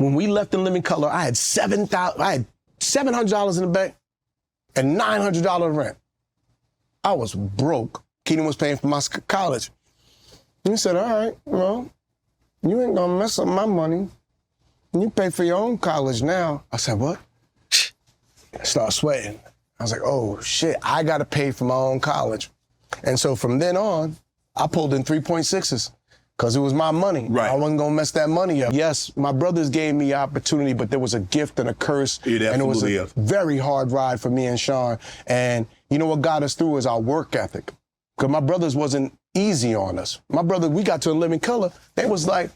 when we left in Living Color, I had $700 in the bank and $900 rent. I was broke. Keenan was paying for my college. He said, all right, well, you ain't gonna mess up my money. You pay for your own college now. I said, what? I started sweating. I was like, oh shit, I gotta pay for my own college. And so from then on, I pulled in 3.6s because it was my money. Right. I wasn't gonna mess that money up. Yes, my brothers gave me opportunity, but there was a gift and a curse. It and it was a is. very hard ride for me and Sean. And you know what got us through is our work ethic. Because my brothers wasn't easy on us. My brother, we got to a Living Color, they was like,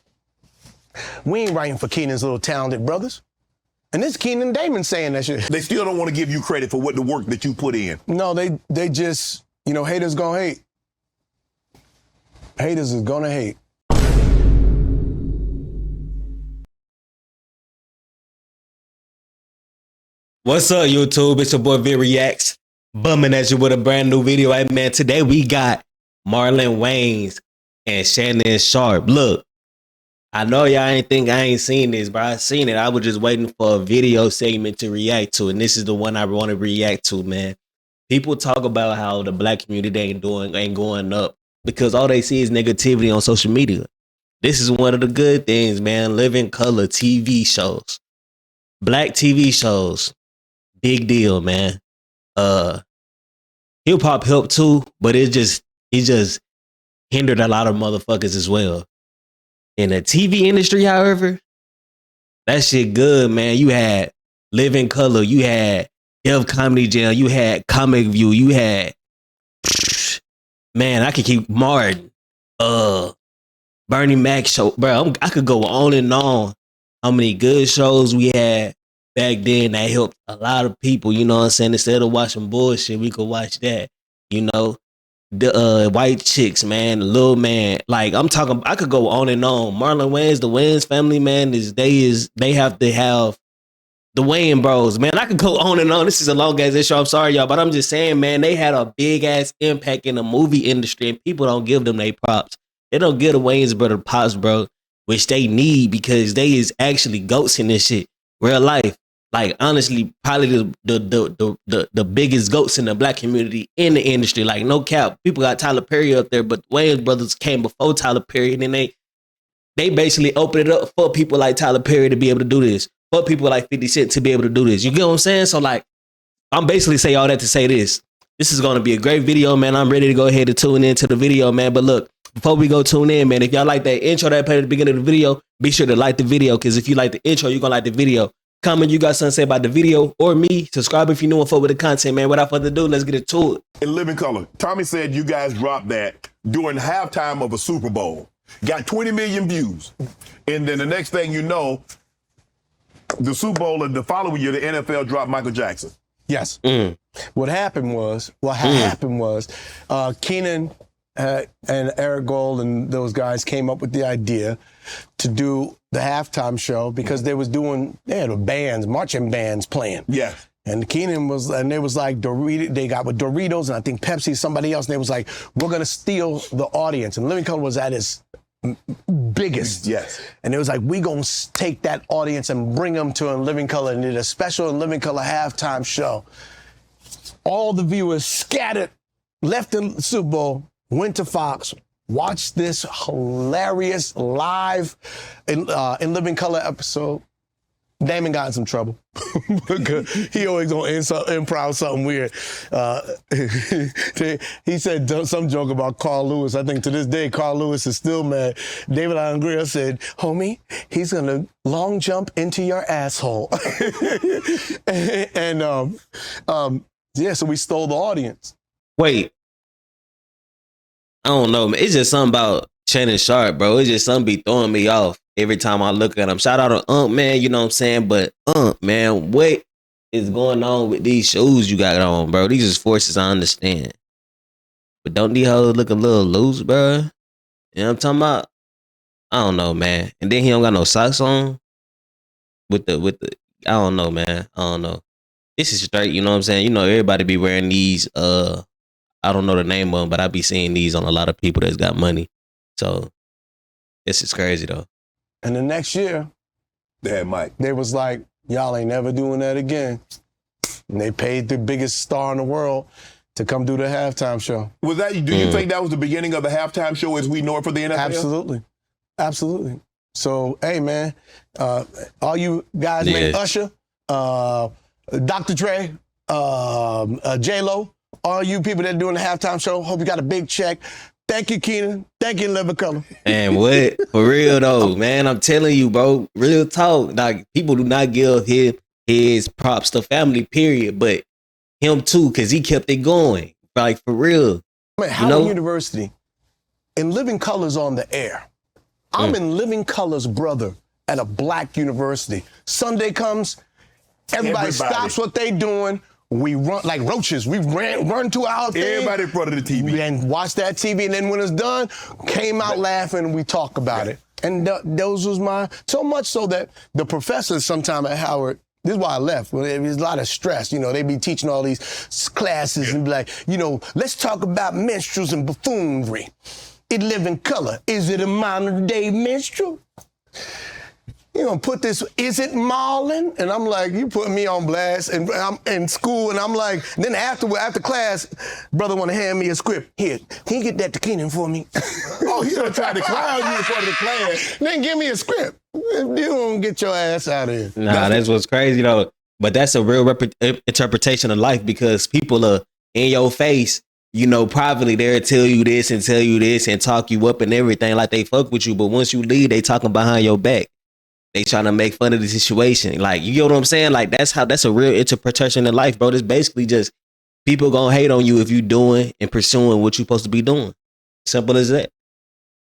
we ain't writing for Keenan's little talented brothers. And this Keenan Damon saying that shit. They still don't want to give you credit for what the work that you put in. No, they just, you know, haters gonna hate. Haters is gonna hate. What's up, YouTube? It's your boy Vick Reacts, bumming at you with a brand new video. Hey, man, today we got Marlon Wayans and Shannon Sharpe. Look, I know y'all ain't think I ain't seen this, but I seen it. I was just waiting for a video segment to react to, and this is the one I want to react to, man. People talk about how the black community ain't going up because all they see is negativity on social media. This is one of the good things, man. Living Color TV shows, black TV shows. Big deal, man. Hip hop helped too, but it just hindered a lot of motherfuckers as well. In the TV industry, however, that shit good, man. You had Living Color, you had Def Comedy Jam, you had Comic View, you had man, I could keep Martin, Bernie Mac show, bro. I could go on and on. How many good shows we had back then that helped a lot of people, you know what I'm saying? Instead of watching bullshit, we could watch that, you know? The white chicks, man, the little man. Like, I'm talking, I could go on and on. Marlon Wayans, the Wayans family, man, they have to have the Wayans bros, man. I could go on and on. This is a long ass issue. I'm sorry, y'all, but I'm just saying, man, they had a big ass impact in the movie industry, and people don't give them their props. They don't give the Wayans brother props, bro, which they need because they is actually goats in this shit, real life. Like, honestly, probably the biggest goats in the black community in the industry. Like, no cap. People got Tyler Perry up there, but Wayans brothers came before Tyler Perry, and then they basically opened it up for people like Tyler Perry to be able to do this, for people like 50 Cent to be able to do this. You get what I'm saying? So, like, I'm basically saying all that to say this. This is going to be a great video, man. I'm ready to go ahead and tune into the video, man. But look, before we go tune in, man, if y'all like that intro that I played at the beginning of the video, be sure to like the video, because if you like the intro, you're going to like the video. Comment you got something to say about the video or me. Subscribe if you know and fuck with the content, man. Without further ado, let's get into it. In Living Color, Tommy said you guys dropped that during halftime of a Super Bowl. Got 20 million views. And then the next thing you know, the Super Bowl and the following year, the NFL dropped Michael Jackson. Yes. What happened was Keenan and Eric Gold and those guys came up with the idea to do the halftime show because they had bands, marching bands playing. Yeah. And Keenan they was like, they got with Doritos and I think Pepsi, somebody else, and they was like, we're gonna steal the audience. And Living Color was at its biggest. Yes. And it was like, we gonna take that audience and bring them to a Living Color, and did a special Living Color halftime show. All the viewers scattered, left the Super Bowl, went to Fox, watched this hilarious live in Living Color episode. Damon got in some trouble. He always gonna improv something weird. He said some joke about Carl Lewis. I think to this day, Carl Lewis is still mad. David Allen said, homie, he's gonna long jump into your asshole. and yeah, so we stole the audience. Wait. I don't know, man. It's just something about Shannon Sharpe, bro. It's just something be throwing me off every time I look at him. Shout out to man, you know what I'm saying? But man, what is going on with these shoes you got on, bro? These is forces I understand. But don't these hoes look a little loose, bro? You know what I'm talking about? I don't know, man. And then he don't got no socks on with the I don't know, man. I don't know. This is straight, you know what I'm saying? You know, everybody be wearing these I don't know the name of them, but I be seeing these on a lot of people that's got money. So this is crazy though. And the next year, They had Mike. They was like, y'all ain't never doing that again. And they paid the biggest star in the world to come do the halftime show. Was that? Do you think that was the beginning of the halftime show as we know it for the NFL? Absolutely. Absolutely. So, hey, man, all you guys, man, Usher, Dr. Dre, J-Lo, all you people that are doing the halftime show, hope you got a big check. Thank you, Keenan. Thank you, Living Color. And what? For real, though, man, I'm telling you, bro, real talk. Like, people do not give his props to family, period, but him too, because he kept it going. Like, for real. Man, Howard University, in Living Colors on the air. I'm in Living Colors, brother, at a black university. Sunday comes, everybody stops what they doing. We run like roaches. We run to our thing. Everybody in front of the TV. And watch that TV. And then when it's done, came out laughing and we talk about it. And those was so much so that the professors sometime at Howard, this is why I left. Well, there was a lot of stress. You know, they be teaching all these classes and be like, let's talk about minstrels and buffoonery. It Living Color. Is it a modern day minstrel? You gonna put this, is it Marlon? And I'm like, you put me on blast, and I'm in school, and I'm like, then after class, brother wanna hand me a script. Here, can you get that to Keenan for me? Oh, he done tried to clown you in front of the class. Then give me a script. You don't get your ass out of here. Nah, that's what's crazy, though. But that's a real interpretation of life, because people are in your face, privately they'll tell you this and talk you up and everything like they fuck with you. But once you leave, they talking behind your back. They trying to make fun of the situation. Like, you know what I'm saying? Like, that's a real interpretation of life, bro. It's basically just people gonna hate on you if you doing and pursuing what you're supposed to be doing. Simple as that.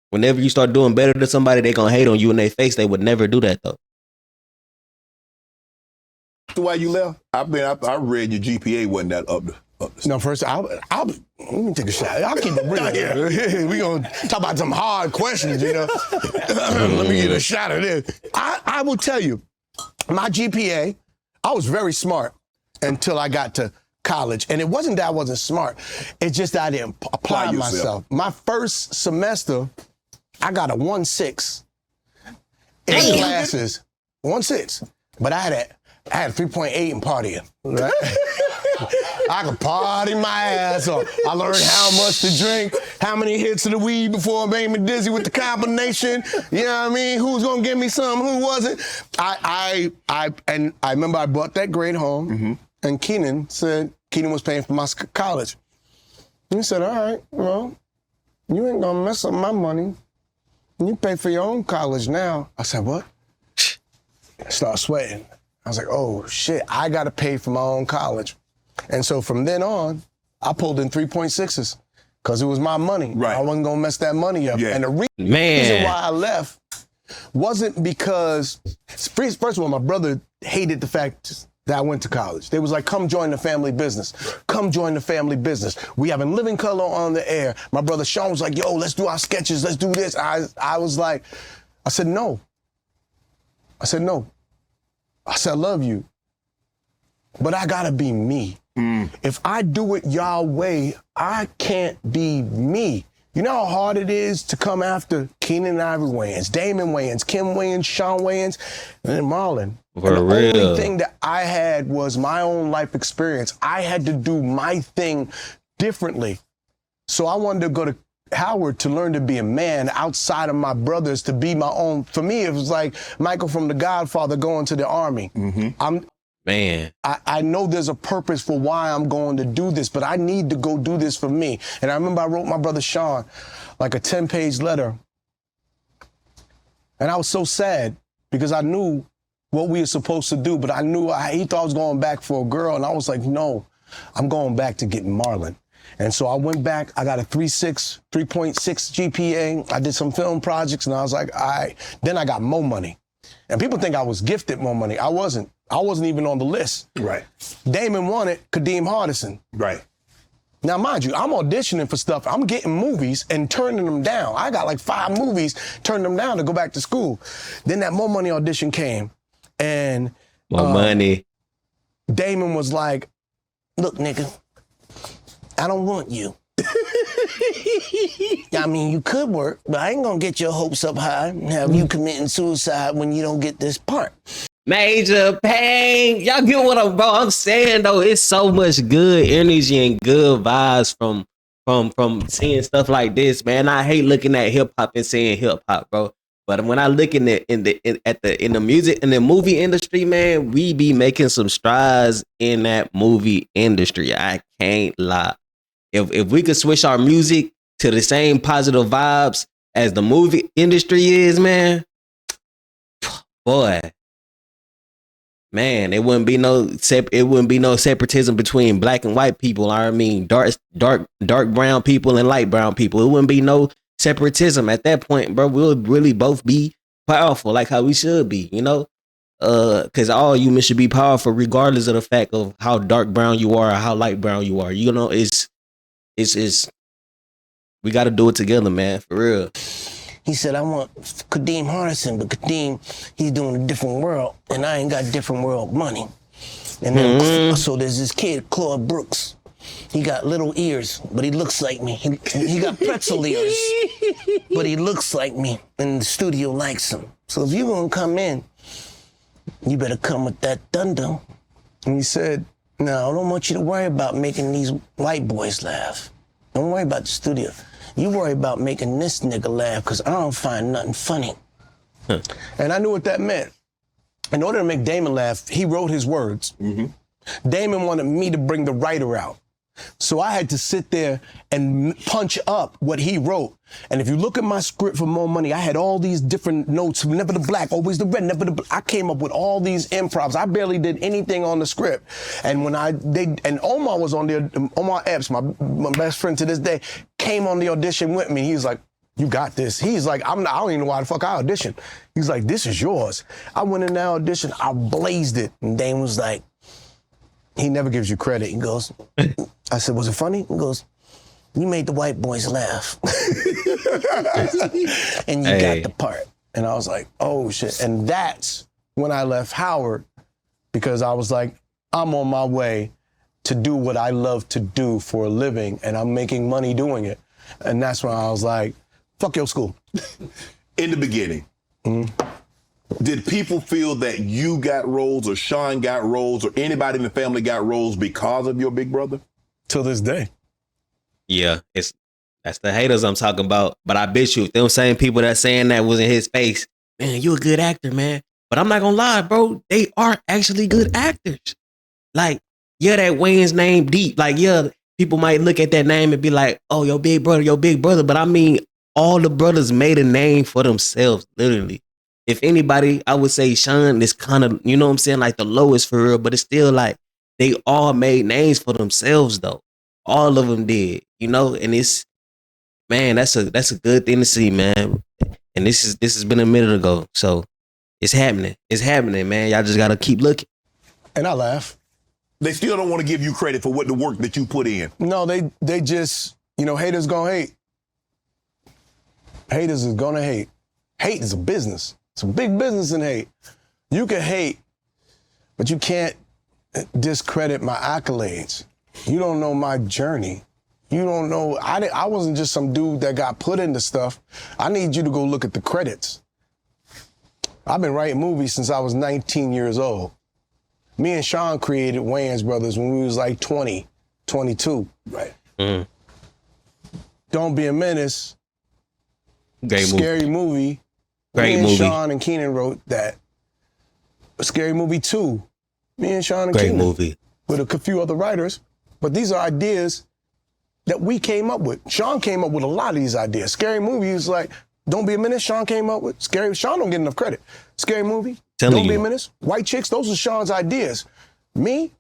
Whenever you start doing better than somebody, they gonna hate on you in their face. They would never do that, though. Why you left? I read your GPA wasn't that up. No, first, let me take a shot. I'll keep it real. We gonna talk about some hard questions, Let me get a shot of this. I will tell you, my GPA, I was very smart until I got to college. And it wasn't that I wasn't smart. It's just that I didn't apply myself. My first semester, I got a 1.6 in classes. 1.6. But I had 3.8 in partying. Right? I could party my ass off. I learned how much to drink, how many hits of the weed before it made me dizzy with the combination. You know what I mean? Who's gonna give me some? Who wasn't? I remember I brought that grade home, and Keenan was paying for my college. He said, "All right, well, you ain't gonna mess up my money. You pay for your own college now." I said, "What?" I started sweating. I was like, "Oh shit, I gotta pay for my own college." And so from then on, I pulled in 3.6s because it was my money. Right. I wasn't gonna mess that money up. Yeah. And the reason why I left wasn't because, first of all, my brother hated the fact that I went to college. They was like, come join the family business. Come join the family business. We have a Living Color on the air. My brother Sean was like, yo, let's do our sketches. Let's do this. I was like, I said, no. I said, I love you, but I gotta be me. If I do it y'all way, I can't be me. You know how hard it is to come after Keenan and Ivory Wayans, Damon Wayans, Kim Wayans, Sean Wayans, and then Marlon. For and the real. only thing that I had was my own life experience. I had to do my thing differently. So I wanted to go to Howard to learn to be a man outside of my brothers, to be my own. For me, it was like Michael from The Godfather going to the army. I know there's a purpose for why I'm going to do this, but I need to go do this for me. And I remember I wrote my brother Sean like a 10-page letter. And I was so sad because I knew what we were supposed to do, but I knew he thought I was going back for a girl. And I was like, no, I'm going back to get Marlon. And so I went back, I got a 3.6 GPA. I did some film projects, and I was like, all right. Then I got more money. And people think I was gifted more money. I wasn't. I wasn't even on the list. Right. Damon wanted Kadeem Hardison. Right. Now, mind you, I'm auditioning for stuff. I'm getting movies and turning them down. I got like 5 movies, turned them down to go back to school. Then that More Money audition came, and More money. Damon was like, look, nigga, I don't want you. I mean, you could work, but I ain't gonna get your hopes up high and have you committing suicide when you don't get this part. Major pain. Y'all get what I'm saying though. It's so much good energy and good vibes from seeing stuff like this, man. I hate looking at hip hop and saying hip hop, bro. But when I look in the music in the movie industry, man, we be making some strides in that movie industry. I can't lie. If we could switch our music to the same positive vibes as the movie industry is, man, boy. Man, it wouldn't be no separatism between black and white people. I mean, dark brown people and light brown people. It wouldn't be no separatism at that point, bro. We'll really both be powerful, like how we should be, you know. Because all humans should be powerful, regardless of the fact of how dark brown you are or how light brown you are. You know, it's we got to do it together, man, for real. He said, I want Kadeem Hardison, but Kadeem, he's doing a different world, and I ain't got different world money. And then, so there's this kid, Claude Brooks. He got little ears, but he looks like me. He got pretzel ears, but he looks like me, and the studio likes him. So if you're gonna come in, you better come with that thunder. And he said, no, I don't want you to worry about making these white boys laugh. Don't worry about the studio. You worry about making this nigga laugh, because I don't find nothing funny. And I knew what that meant. In order to make Damon laugh, he wrote his words. Damon wanted me to bring the writer out. So I had to sit there and punch up what he wrote. And if you look at my script for More Money, I had all these different notes, never the black, always the red, never the black. I came up with all these improvs. I barely did anything on the script. And when and Omar was on there, Omar Epps, my best friend to this day, came on the audition with me. He's like, you got this. He's like, I don't even know why the fuck I auditioned. He's like, this is yours. I went in that audition, I blazed it. And Dane was like, he never gives you credit. He goes, I said, was it funny? He goes, you made the white boys laugh. And you got the part. And I was like, oh shit. And that's when I left Howard, because I was like, I'm on my way to do what I love to do for a living, and I'm making money doing it. And that's when I was like, fuck your school. In the beginning, did people feel that you got roles or Sean got roles or anybody in the family got roles because of your big brother? Till this day. Yeah, that's the haters I'm talking about. But I bet you, them same people that saying that was in his face, man, you a good actor, man. But I'm not gonna lie, bro, they are actually good actors. Like, yeah, that Wayans name deep. Like, yeah, people might look at that name and be like, oh, your big brother. But I mean, all the brothers made a name for themselves, literally. If anybody, I would say Sean is kind of, you know what I'm saying, like the lowest for real, but it's still like they all made names for themselves though. All of them did, you know, and it's, man, that's a good thing to see, man. And this has been a minute ago, so it's happening. It's happening, man. Y'all just gotta keep looking. And I laugh. They still don't want to give you credit for what the work that you put in. No, they just, you know, haters gonna hate. Haters is gonna hate. Hate is a business. It's a big business in hate. You can hate, but you can't discredit my accolades. You don't know my journey. You don't know, I wasn't just some dude that got put into stuff. I need you to go look at the credits. I've been writing movies since I was 19 years old. Me and Sean created Wayans Brothers when we was like 20, 22. Right. Don't Be a Menace. Great Scary movie. Great me and movie. Sean and Keenan wrote that. Scary Movie 2. Me and Sean and Great Keenan. movie. With a few other writers. But these are ideas that we came up with. Sean came up with a lot of these ideas. Scary Movie is like, Don't Be a Menace, Sean came up with. Sean don't get enough credit. Scary Movie, Don't Be a Menace, White Chicks, those are Sean's ideas. Me,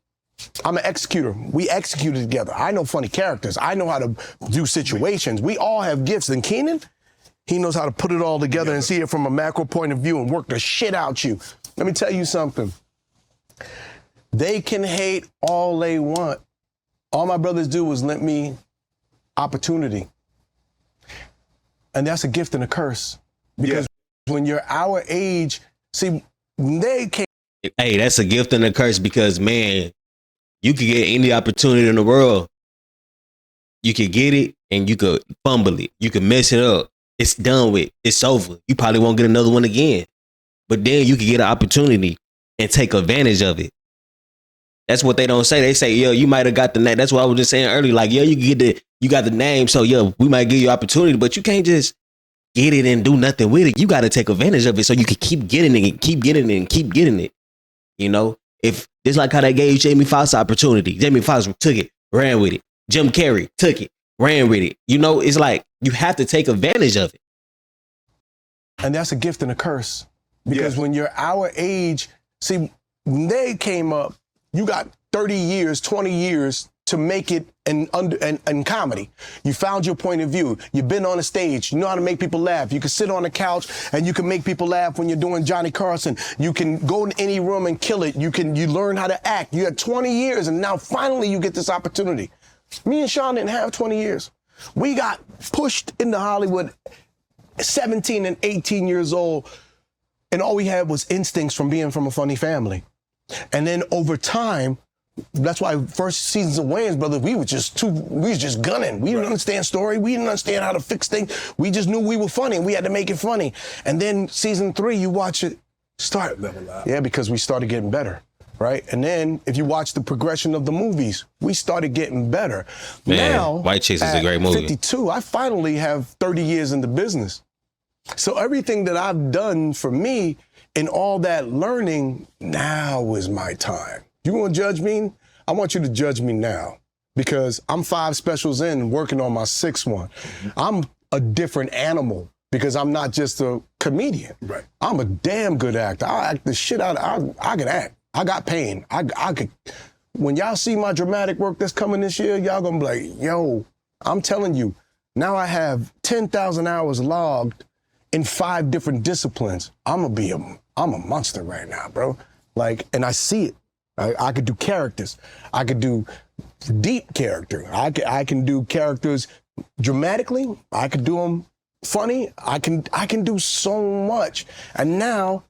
I'm an executor. We executed together. I know funny characters. I know how to do situations. We all have gifts. And Keenan, he knows how to put it all together and see it from a macro point of view and work the shit out you. Let me tell you something. They can hate all they want. All my brothers do was lend me opportunity. And that's a gift and a curse. Because when you're our age, see, they can't. Hey, that's a gift and a curse because, man, you could get any opportunity in the world. You could get it and you could fumble it. You could mess it up. It's done with. It's over. You probably won't get another one again. But then you could get an opportunity and take advantage of it. That's what they don't say. They say, yo, you might have got the name. That's what I was just saying earlier. Like, yo, you got the name. So, yo, we might give you opportunity, but you can't just get it and do nothing with it. You got to take advantage of it so you can keep getting it and keep getting it and keep getting it. You know, if it's like how they gave Jamie Foxx opportunity. Jamie Foxx took it, ran with it. Jim Carrey took it, ran with it. You know, it's like you have to take advantage of it. And that's a gift and a curse. Because when you're our age, see, when they came up, you got 30 years, 20 years to make it in comedy. You found your point of view. You've been on a stage. You know how to make people laugh. You can sit on the couch and you can make people laugh when you're doing Johnny Carson. You can go in any room and kill it. You learn how to act. You had 20 years and now finally you get this opportunity. Me and Sean didn't have 20 years. We got pushed into Hollywood 17 and 18 years old, and all we had was instincts from being from a funny family. And then over time, that's why first seasons of Wayans Brothers, we was just gunning. We didn't understand story. We didn't understand how to fix things. We just knew we were funny and we had to make it funny. And then season 3, you watch it start. Yeah, because we started getting better, right? And then if you watch the progression of the movies, we started getting better. Man, now, White Chicks is a great movie. 52, I finally have 30 years in the business. So everything that I've done for me and all that learning, now is my time. You want to judge me? I want you to judge me now because I'm 5 specials in working on my 6th one. I'm a different animal because I'm not just a comedian. Right. I'm a damn good actor. I act the shit out of, I can act. I got pain. I could, when y'all see my dramatic work that's coming this year, y'all gonna be like, yo, I'm telling you, now I have 10,000 hours logged in 5 different disciplines. I'm a monster right now, bro. Like, and I see it. I could do characters. I could do deep character. I can do characters dramatically. I could do them funny. I can do so much. And now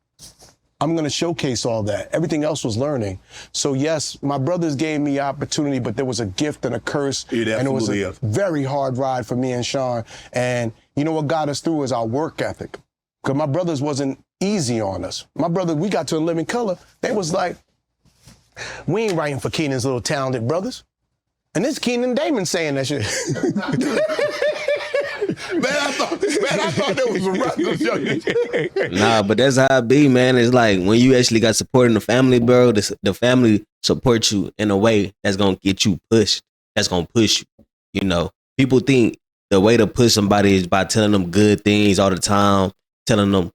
I'm gonna showcase all that. Everything else was learning. So yes, my brothers gave me opportunity, but there was a gift and a curse. And it was a very hard ride for me and Sean. And you know what got us through is our work ethic. Because my brothers wasn't easy on us. My brother, we got to In Living Color, they was like, we ain't writing for Keenan's little talented brothers. And this Keenan Damon saying that shit. I thought that was a rap. Nah, but that's how it be, man. It's like when you actually got support in the family, bro, the family supports you in a way that's going to get you pushed. That's going to push you. You know, people think the way to push somebody is by telling them good things all the time, telling them,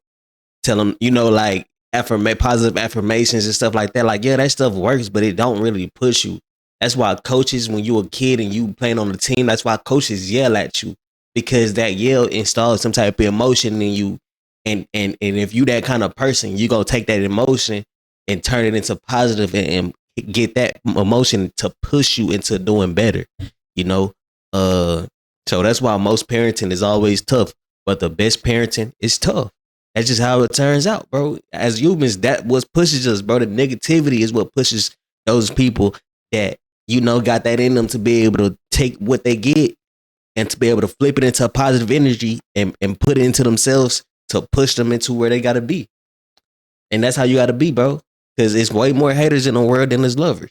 you know, like, positive affirmations and stuff like that. Like, yeah, that stuff works, but it don't really push you. That's why coaches, when you a kid and you playing on the team, that's why coaches yell at you, because that yell installs some type of emotion in you. And if you that kind of person, you gonna take that emotion and turn it into positive and get that emotion to push you into doing better. You know, so that's why most parenting is always tough, but the best parenting is tough. That's just how it turns out, bro. As humans, that what pushes us, bro. The negativity is what pushes those people that, you know, got that in them to be able to take what they get and to be able to flip it into positive energy and put it into themselves to push them into where they got to be. And that's how you got to be, bro. Because it's way more haters in the world than there's lovers.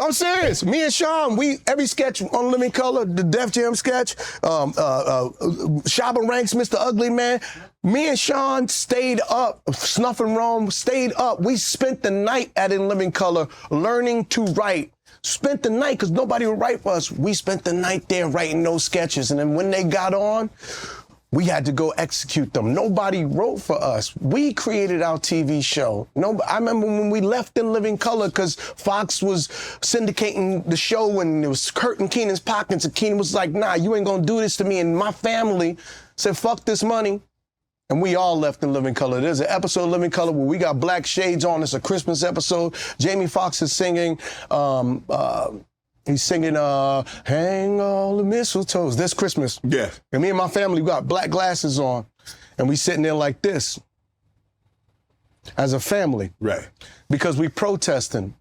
I'm serious. Me and Sean, every sketch on Living Color, the Def Jam sketch, Shabba Ranks, Mr. Ugly Man. Me and Sean stayed up, Snuff and Rome, stayed up. We spent the night at In Living Color learning to write. Spent the night because nobody would write for us. We spent the night there writing those sketches. And then when they got on, we had to go execute them. Nobody wrote for us. We created our TV show. I remember when we left In Living Color because Fox was syndicating the show and it was hurting Keenan's pockets. And Keenan was like, nah, you ain't gonna do this to me. And my family said, fuck this money. And we all left In Living Color. There's an episode of Living Color where we got black shades on. It's a Christmas episode. Jamie Foxx is singing, he's singing, hang all the mistletoes this Christmas. Yeah. And me and my family, we got black glasses on. And we sitting there like this as a family. Right. Because we protesting.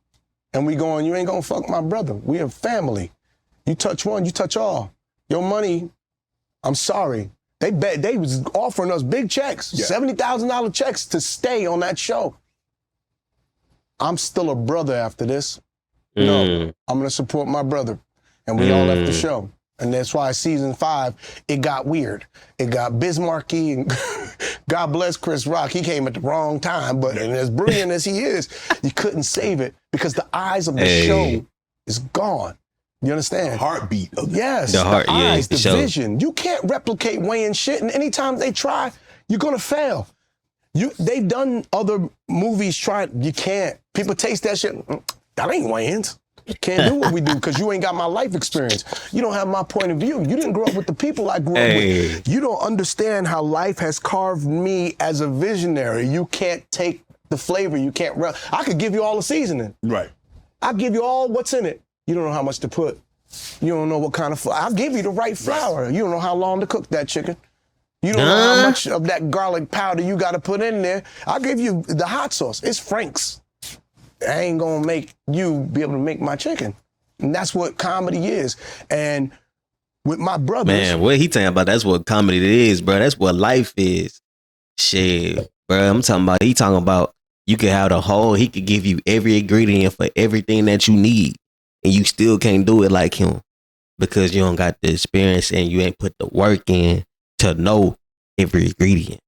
And we going, you ain't gonna fuck my brother. We a family. You touch one, you touch all. Your money, I'm sorry. They was offering us big checks, $70,000 checks to stay on that show. I'm still a brother after this. No, I'm gonna support my brother. And we all left the show. And that's why season 5, it got weird. It got Bismarcky, and God bless Chris Rock. He came at the wrong time, but and as brilliant as he is, you couldn't save it because the eyes of the show is gone. You understand? Heartbeat of it. Yes, the eyes, the vision. You can't replicate Wayans shit, and anytime they try, you're gonna fail. They've done other movies, you can't. People taste that shit, that ain't Wayans. Can't do what we do because you ain't got my life experience. You don't have my point of view. You didn't grow up with the people I grew up with. You don't understand how life has carved me as a visionary. You can't take the flavor. You can't. I could give you all the seasoning. Right. I'll give you all what's in it. You don't know how much to put. You don't know what kind of flour. I'll give you the right flour. Right. You don't know how long to cook that chicken. You don't know how much of that garlic powder you got to put in there. I'll give you the hot sauce. It's Frank's. I ain't gonna make you be able to make my chicken. And that's what comedy is. And with my brothers. Man, what he talking about, that's what comedy is, bro. That's what life is. Shit, bro. I'm talking about, he talking about you could have the whole, he could give you every ingredient for everything that you need. And you still can't do it like him because you don't got the experience and you ain't put the work in to know every ingredient.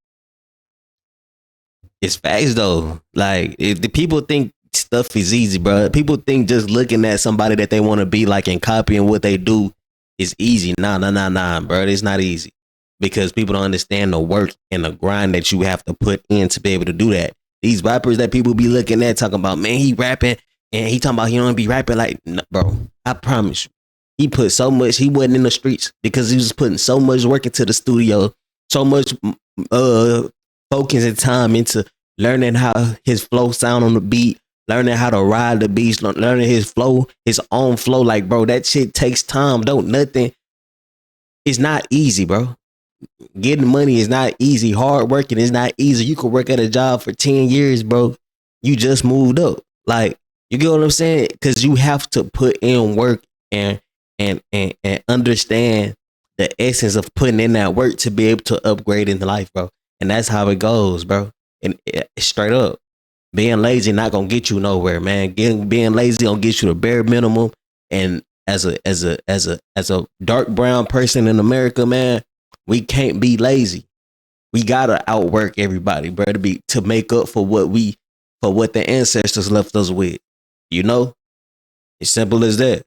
It's facts though. Like, if the people think stuff is easy, bro. People think just looking at somebody that they want to be like and copying what they do is easy. Nah, bro. It's not easy because people don't understand the work and the grind that you have to put in to be able to do that. These rappers that people be looking at talking about, man, he rapping and he talking about he don't be rapping like, no, bro, I promise you. He put so much, he wasn't in the streets because he was putting so much work into the studio, so much focus and time into learning how his flow sound on the beat, learning how to ride the beats, learning his flow, his own flow. Like, bro, that shit takes time. It's not easy, bro. Getting money is not easy. Hard working is not easy. You could work at a job for 10 years, bro. You just moved up. Like, you get what I'm saying? Because you have to put in work and understand the essence of putting in that work to be able to upgrade in life, bro. And that's how it goes, bro. And straight up. Being lazy not gonna get you nowhere, man. Being lazy gonna get you the bare minimum. And as a dark brown person in America, man, we can't be lazy. We gotta outwork everybody, bro, to make up for what the ancestors left us with. You know, it's simple as that.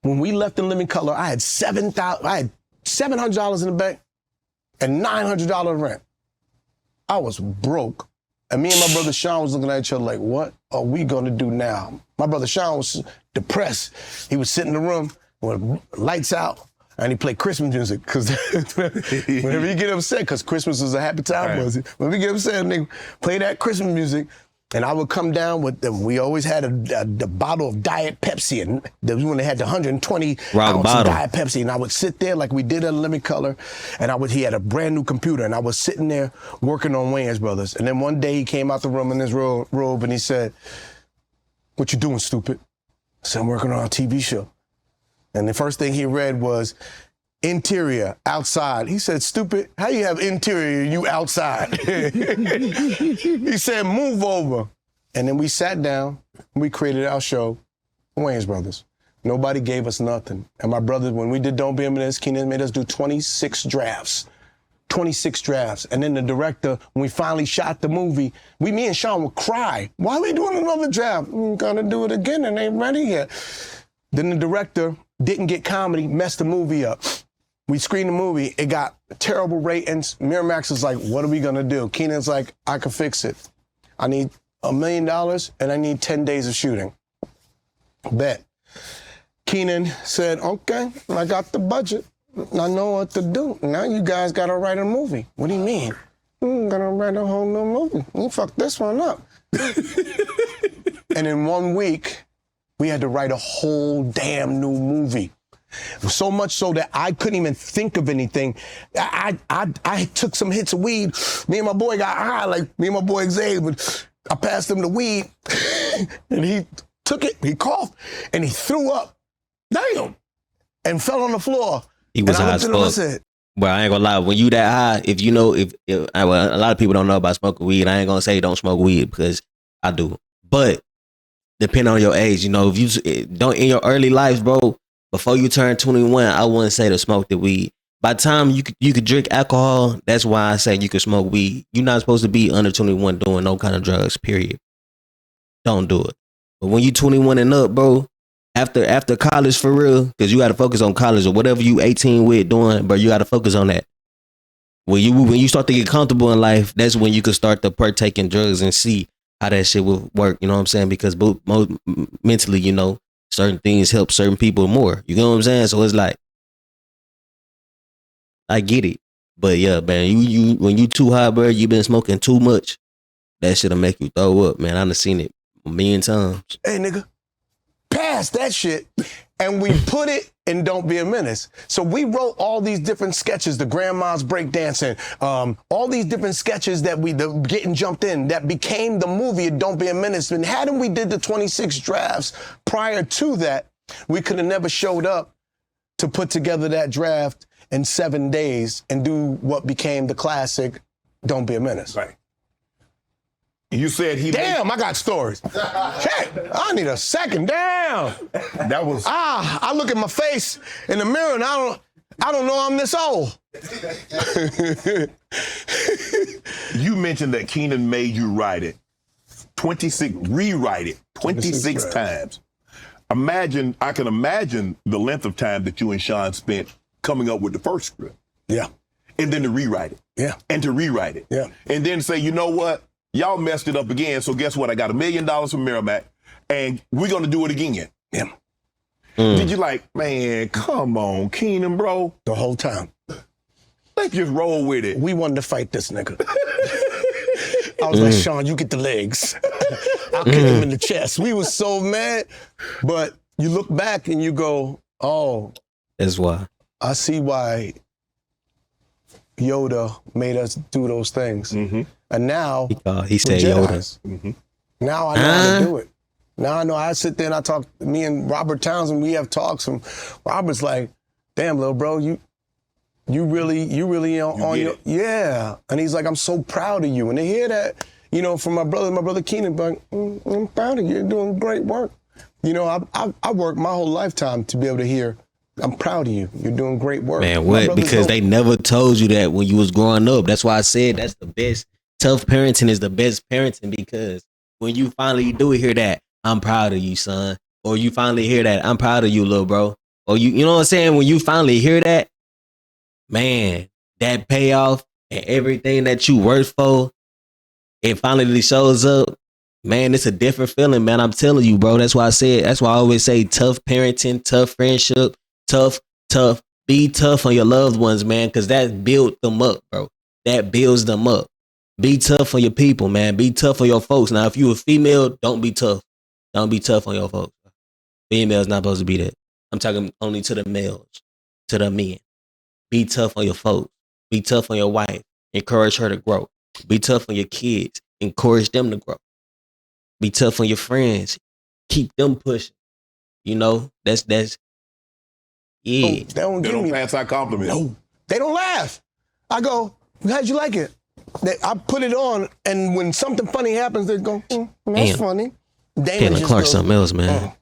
When we left in Living Color, I had $700 in the bank and $900 rent. I was broke. And me and my brother Sean was looking at each other like, what are we gonna do now? My brother Sean was depressed. He would sit in the room with lights out and he played Christmas music because whenever you get upset, because Christmas is a happy time, was it? When we get upset, they play that Christmas music and I would come down with them. We always had a bottle of Diet Pepsi, and that was when they had the 120 ounce of Diet Pepsi, and I would sit there like we did at Living Color, and he had a brand new computer, and I was sitting there working on Wayans Brothers. And then one day he came out the room in his robe and he said, "What you doing, stupid?" I said, "I'm working on a TV show." And the first thing he read was, "Interior, outside." He said, "Stupid, how you have interior, you outside?" He said, "Move over." And then we sat down, and we created our show, Wayans Brothers. Nobody gave us nothing. And my brother, when we did Don't Be a Menace, Keenan made us do 26 drafts. 26 drafts. And then the director, when we finally shot the movie, me and Sean would cry. "Why are we doing another draft?" "We're gonna do it again and ain't ready yet." Then the director didn't get comedy, messed the movie up. We screened the movie, it got terrible ratings. Miramax was like, "What are we gonna do?" Keenan's like, "I can fix it. I need $1 million and I need 10 days of shooting." Bet. Keenan said, "Okay, I got the budget. I know what to do. Now you guys gotta write a movie." "What do you mean?" "I'm gonna write a whole new movie. You fucked this one up." And in 1 week, we had to write a whole damn new movie. So much so that I couldn't even think of anything. I took some hits of weed. Me and my boy got high, like me and my boy Xavier. I passed him the weed, and he took it, he coughed, and he threw up. damn, and fell on the floor. He was and I high as looked at him and fuck. said, Bro, I ain't gonna lie. When you that high, if you know, if well, a lot of people don't know about smoking weed. I ain't gonna say don't smoke weed because I do. But depending on your age, you know, if you don't in your early life, bro, before you turn 21, I wouldn't say to smoke the weed. By the time you could drink alcohol, that's why I say you could smoke weed. You're not supposed to be under 21 doing no kind of drugs. Period. Don't do it. But when you 21 and up, bro, after college for real, because you got to focus on college or whatever you 18 with doing, but you got to focus on that. When you start to get comfortable in life, that's when you can start to partake in drugs and see how that shit will work. You know what I'm saying? Because mentally, you know, certain things help certain people more. You know what I'm saying? So it's like, I get it, but yeah, man, you when you too high, bro, you been smoking too much. That shit'll make you throw up, man. I done seen it a million times. hey, nigga, pass that shit. And we put it in Don't Be a Menace. So we wrote all these different sketches, the grandma's breakdancing, all these different sketches that the getting jumped in that became the movie Don't Be a Menace. And hadn't we did the 26 drafts prior to that, we could have never showed up to put together that draft in 7 days and do what became the classic Don't Be a Menace. Right. You said he. Damn, I got stories. Shit, I need a second. Damn. That was. I look at my face in the mirror and I don't know I'm this old. You mentioned that Keenan made you write it. Rewrite it 26 times. I can imagine the length of time that you and Sean spent coming up with the first script. Yeah. And then to rewrite it. Yeah. And to rewrite it. Yeah. And then say, you know what? Y'all messed it up again. So guess what? I got $1 million from Miramax and we're going to do it again. Yeah. Did you like, man, come on, Keenan, bro? The whole time. Let's just roll with it. We wanted to fight this nigga. I was like, Sean, you get the legs. I'll kick him in the chest. We was so mad. But you look back and you go, oh. That's why. I see why Yoda made us do those things. Mm-hmm. And now, he said Yoda. Mm-hmm. Now I know how to do it. Now I know. I sit there and I talk, me and Robert Townsend, we have talks, and Robert's like, damn, little bro, you really on your, yeah. And he's like, I'm so proud of you. And to hear that, you know, from my brother Keenan, like, I'm proud of you. You're doing great work. You know, I worked my whole lifetime to be able to hear, I'm proud of you. You're doing great work. Man, what? Because they never told you that when you was growing up. That's why I said that's the best. Tough parenting is the best parenting, because when you finally do hear that, I'm proud of you, son. Or you finally hear that, I'm proud of you, little bro. Or you know what I'm saying? When you finally hear that, man, that payoff and everything that you worked for, it finally shows up. Man, it's a different feeling, man. I'm telling you, bro. That's why I always say tough parenting, tough friendship, tough. Be tough on your loved ones, man, because that builds them up, bro. That builds them up. Be tough on your people, man. Be tough on your folks. Now, if you a female, don't be tough. Don't be tough on your folks. Females not supposed to be that. I'm talking only to the males, to the men. Be tough on your folks. Be tough on your wife. Encourage her to grow. Be tough on your kids. Encourage them to grow. Be tough on your friends. Keep them pushing. You know, that's yeah. They don't give me pass our compliments. No, they don't laugh. I go, how'd you like it? I put it on, and when something funny happens, they go, that's damn. funny. Caitlin Clark, something else, man.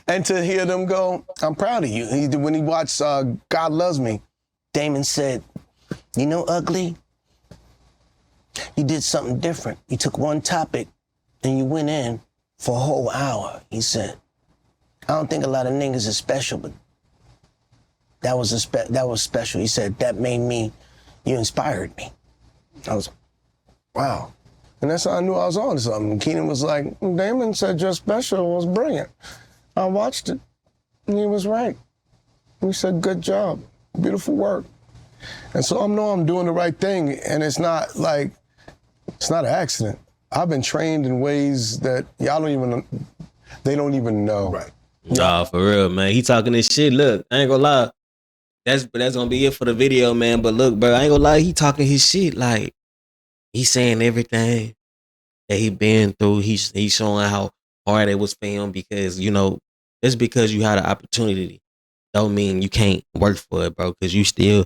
And to hear them go, I'm proud of you. When he watched God Loves Me, Damon said, you know, Ugly, you did something different. You took one topic and you went in for a whole hour. He said, I don't think a lot of niggas are special, but that was special. He said, that made me, you inspired me. I was like, wow. And that's how I knew I was on to something. Keenan was like, Damon said your special was brilliant. I watched it, and he was right. He said, good job, beautiful work. And so I know I'm doing the right thing, and it's not an accident. I've been trained in ways that they don't even know. Right. Nah, for real, man. He talking this shit. Look, I ain't gonna lie. That's gonna be it for the video, man. But look, bro, I ain't gonna lie. He talking his shit. Like, he's saying everything that he been through. He's showing how hard it was for him because, you know, just because you had an opportunity don't mean you can't work for it, bro. Cause you still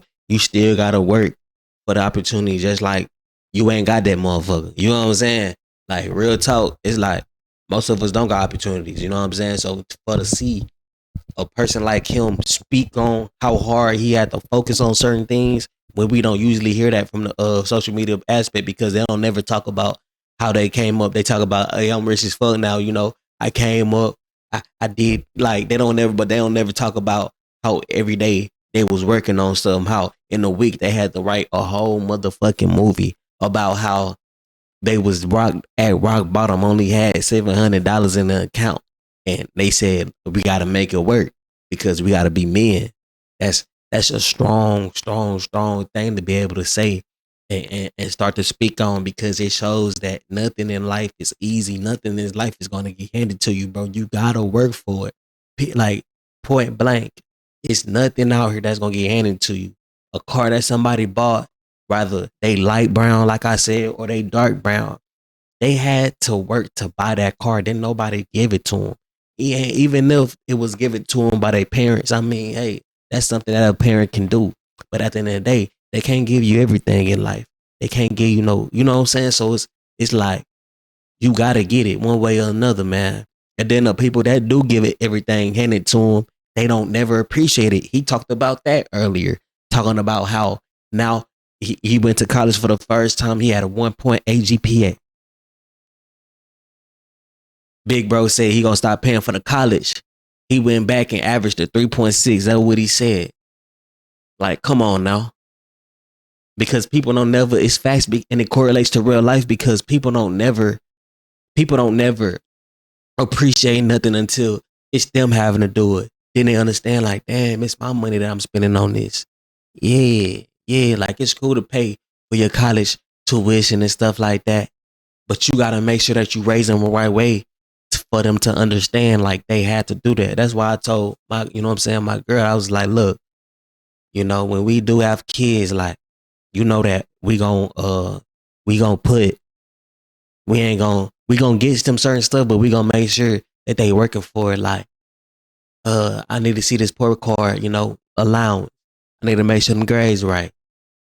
gotta work for the opportunity, just like you ain't got that motherfucker. You know what I'm saying? Like real talk, it's like most of us don't got opportunities. You know what I'm saying? So for to see a person like him speak on how hard he had to focus on certain things when we don't usually hear that from the social media aspect because they don't never talk about how they came up. They talk about, hey, I'm rich as fuck now. You know, I came up, I did like they don't never, but they don't never talk about how every day they was working on something. How in a week they had to write a whole motherfucking movie about how they was at rock bottom, only had $700 in the account, and they said we got to make it work because we got to be men. That's a strong thing to be able to say and start to speak on because it shows that nothing in life is easy. Nothing in life is going to get handed to you, bro. You gotta work for it. Like point blank, it's nothing out here that's gonna get handed to you. A car that somebody bought, rather they light brown, like I said, or they dark brown. They had to work to buy that car. Didn't nobody give it to them. Even if it was given to them by their parents, I mean, hey, that's something that a parent can do. But at the end of the day, they can't give you everything in life. They can't give you you know what I'm saying? So it's like you gotta get it one way or another, man. And then the people that do give it everything handed to them, they don't never appreciate it. He talked about that earlier, talking about how now he went to college for the first time. He had a 1.8 GPA. Big bro said he gonna stop paying for the college. He went back and averaged a 3.6. That's what he said. Like, come on now. Because people don't never, it's facts and it correlates to real life because people don't never appreciate nothing until it's them having to do it. Then they understand like, damn, it's my money that I'm spending on this. Yeah, like it's cool to pay for your college tuition and stuff like that. But you gotta make sure that you raise them the right way for them to understand like they had to do that. That's why I told my, you know what I'm saying, my girl, I was like, look, you know, when we do have kids, like, you know that we gonna put, we gonna get them certain stuff, but we gonna make sure that they working for it. Like, I need to see this report card, you know, allowance. I need to make sure them grades right.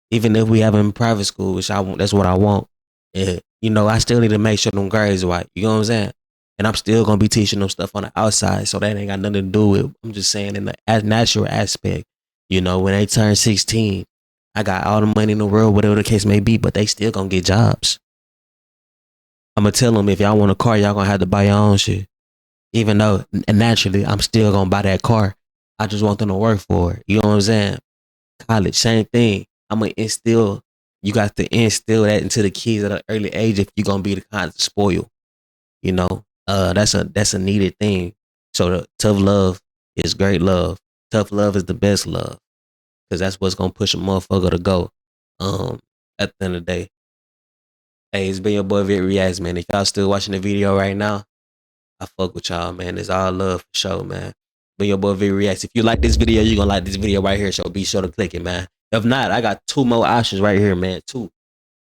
Even if we have them in private school, which I want, that's what I want. Yeah, you know, I still need to make sure them grades right. You know what I'm saying? And I'm still gonna be teaching them stuff on the outside, so that ain't got nothing to do with. I'm just saying in the natural aspect. You know, when they turn 16, I got all the money in the world, whatever the case may be, but they still gonna get jobs. I'm gonna tell them if y'all want a car, y'all gonna have to buy your own shit. Even though naturally I'm still gonna buy that car, I just want them to work for it. You know what I'm saying? College, same thing. I'm gonna instill. You got to instill that into the kids at an early age if you're gonna be the kind to spoil. You know, that's a needed thing. So the tough love is great love. Tough love is the best love because that's what's gonna push a motherfucker to go. At the end of the day, hey, it's been your boy Vick Reacts, man. If y'all still watching the video right now, I fuck with y'all, man. It's all love for sure, man. Been your boy Vick Reacts. If you like this video, you're gonna like this video right here. So be sure to click it, man. If not, I got 2 more options right here, man. 2.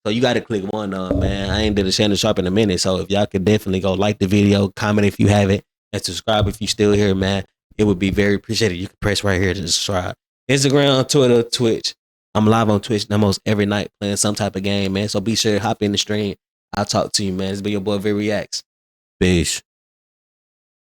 So you got to click one, man. I ain't did a Shannon Sharpe in a minute. So if y'all could definitely go like the video, comment if you haven't, and subscribe if you still here, man. It would be very appreciated. You can press right here to subscribe. Instagram, Twitter, Twitch. I'm live on Twitch almost every night playing some type of game, man. So be sure to hop in the stream. I'll talk to you, man. It's been your boy Vick Reacts. Peace.